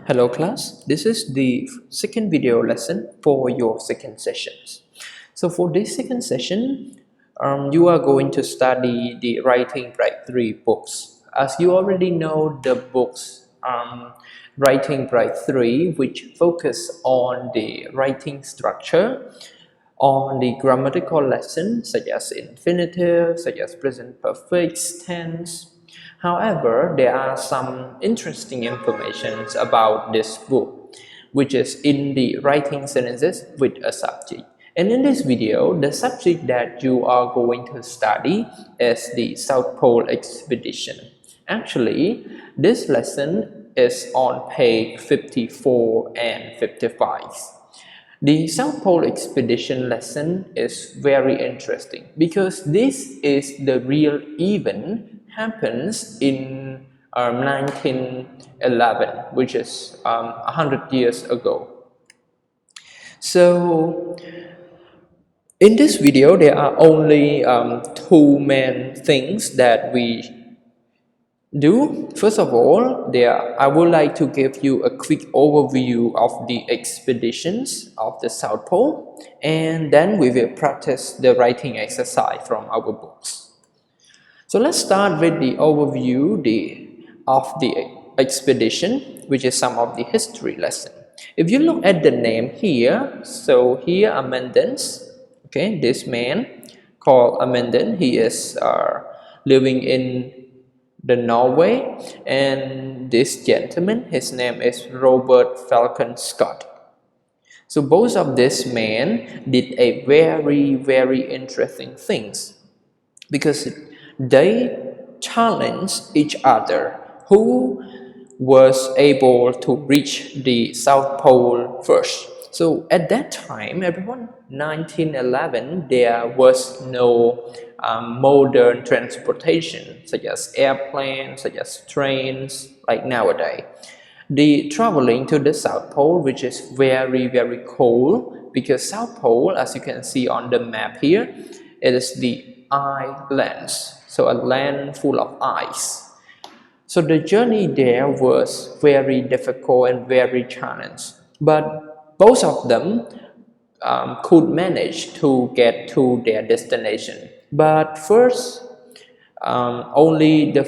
Hello class, this is the second video lesson for your second sessions. So for this second session, you are going to study the Writing Bright 3 books. As you already know, the books Writing Bright 3, which focus on the writing structure, on the grammatical lessons such as infinitive, such as present perfect tense. However, there are some interesting information about this book, which is in the writing sentences with a subject. And in this video, the subject that you are going to study is the South Pole Expedition. Actually, this lesson is on page 54 and 55. The South Pole Expedition lesson is very interesting because this is the real event happens in 1911, which is 100 years ago. So in this video, there are only two main things that we do. First of all, I would like to give you a quick overview of the expeditions of the South Pole, and then we will practice the writing exercise from our books. So let's start with the overview of the expedition, which is some of the history lesson. If you look at the name here, so here Amundsen, okay, this man called Amundsen, he is living in the Norway, and this gentleman, his name is Robert Falcon Scott. So both of these men did a very interesting things because they challenged each other who was able to reach the South Pole first. So at that time, everyone, 1911, there was no modern transportation such as airplanes, such as trains like nowadays. The traveling to the South Pole, which is very cold, because South Pole, as you can see on the map here, it is the islands, so a land full of ice. So the journey there was very difficult and very challenging, but both of them could manage to get to their destination. But first, only the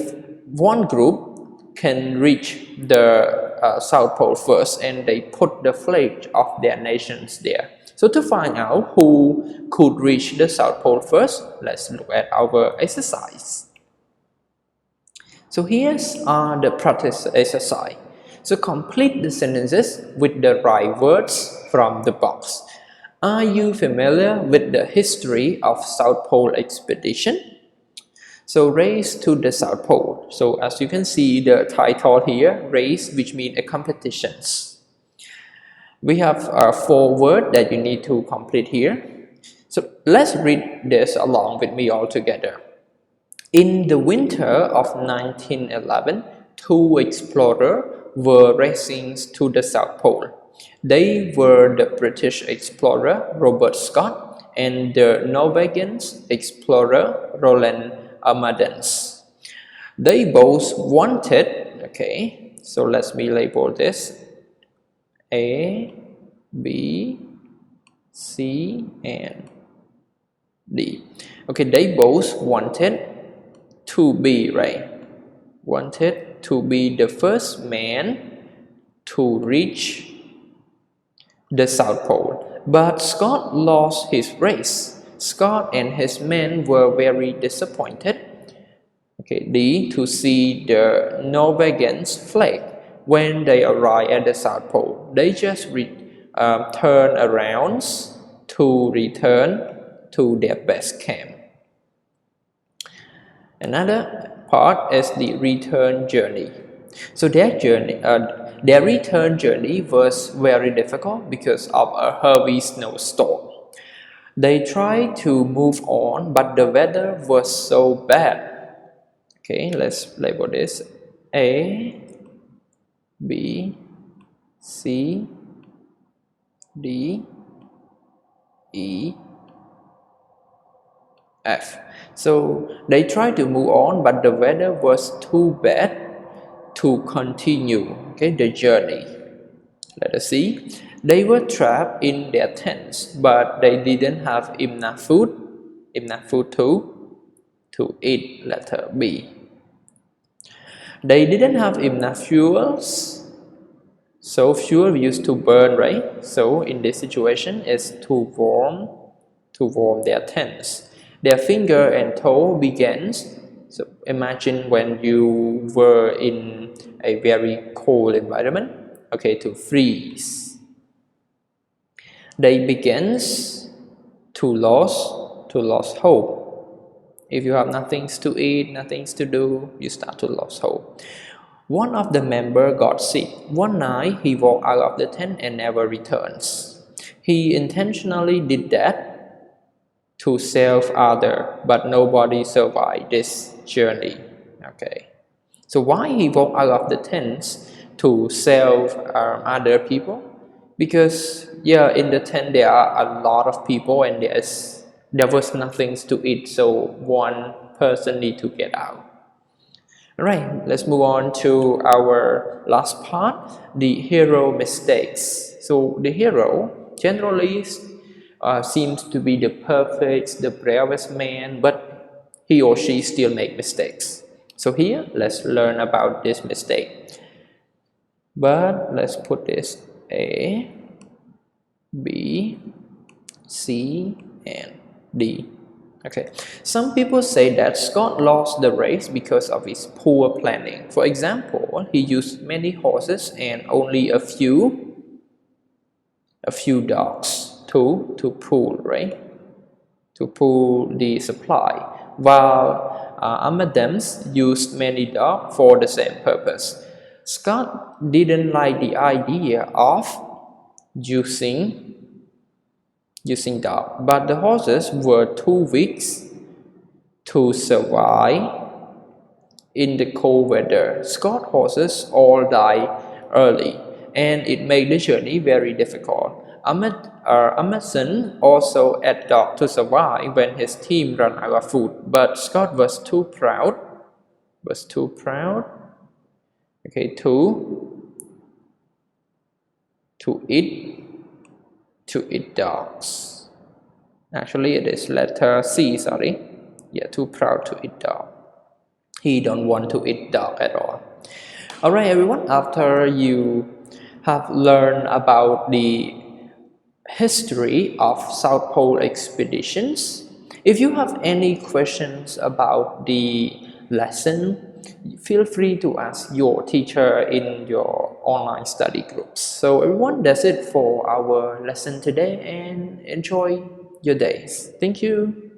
one group can reach the South Pole first, and they put the flag of their nations there. So to find out who could reach the South Pole first, let's look at our exercise. So here's the practice exercise. So complete the sentences with the right words from the box. Are you familiar with the history of South Pole Expedition? So race to the South Pole. So as you can see the title here, race, which means a competitions. We have 4 words that you need to complete here. So let's read this along with me all together. In the winter of 1911, 2 explorers were racing to the South Pole. They were the British explorer Robert Scott and the Norwegian explorer Roald Amundsen. They both wanted, okay, so let me label this A, B, C, and D. Okay, they both wanted to be, right? Wanted to be the first man to reach the South Pole. But Scott lost his race. Scott and his men were very disappointed, okay, to see the Norwegian flag when they arrived at the South Pole. They just turn around to return to their base camp. Another part is the return journey. So their return journey was very difficult because of a heavy snowstorm. They tried to move on, but the weather was so bad. Okay, let's label this A, B, C, D, E, F. So they tried to move on, but the weather was too bad to continue, okay, the journey. Let us see. They were trapped in their tents, but they didn't have enough food. Enough food to eat. Letter B. They didn't have enough fuels. So fuel used to burn, right? So in this situation, it's to warm their tents. Their finger and toe begins. So imagine when you were in a very cold environment. Okay, to freeze. They begins to lose hope. If you have nothing to eat, nothing to do, you start to lose hope. One of the members got sick. One night he walked out of the tent and never returns. He intentionally did that to save others, but nobody survived this journey. Okay. So why he walked out of the tents to save other people? Because in the tent there are a lot of people and there was nothing to eat, so one person need to get out. Alright, let's move on to our last part, the hero mistakes. So the hero generally seems to be the perfect, the bravest man, but he or she still make mistakes. So here, let's learn about this mistake. But let's put this A, B, C, and D. Okay, some people say that Scott lost the race because of his poor planning. For example, he used many horses and only a few dogs to pull, right? To pull the supply, while Amadeus used many dogs for the same purpose. Scott didn't like the idea of using dog, but the horses were too weak to survive in the cold weather. Scott horses all died early, and it made the journey very difficult. Amundsen also had dog to survive when his team ran out of food, but Scott was too proud. Okay, to eat dogs. Actually, it is letter C. Sorry, too proud to eat dog. He don't want to eat dog at all. Alright everyone, after you have learned about the history of South Pole expeditions, if you have any questions about the lesson, feel free to ask your teacher in your online study groups. So everyone, that's it for our lesson today, and enjoy your days. Thank you.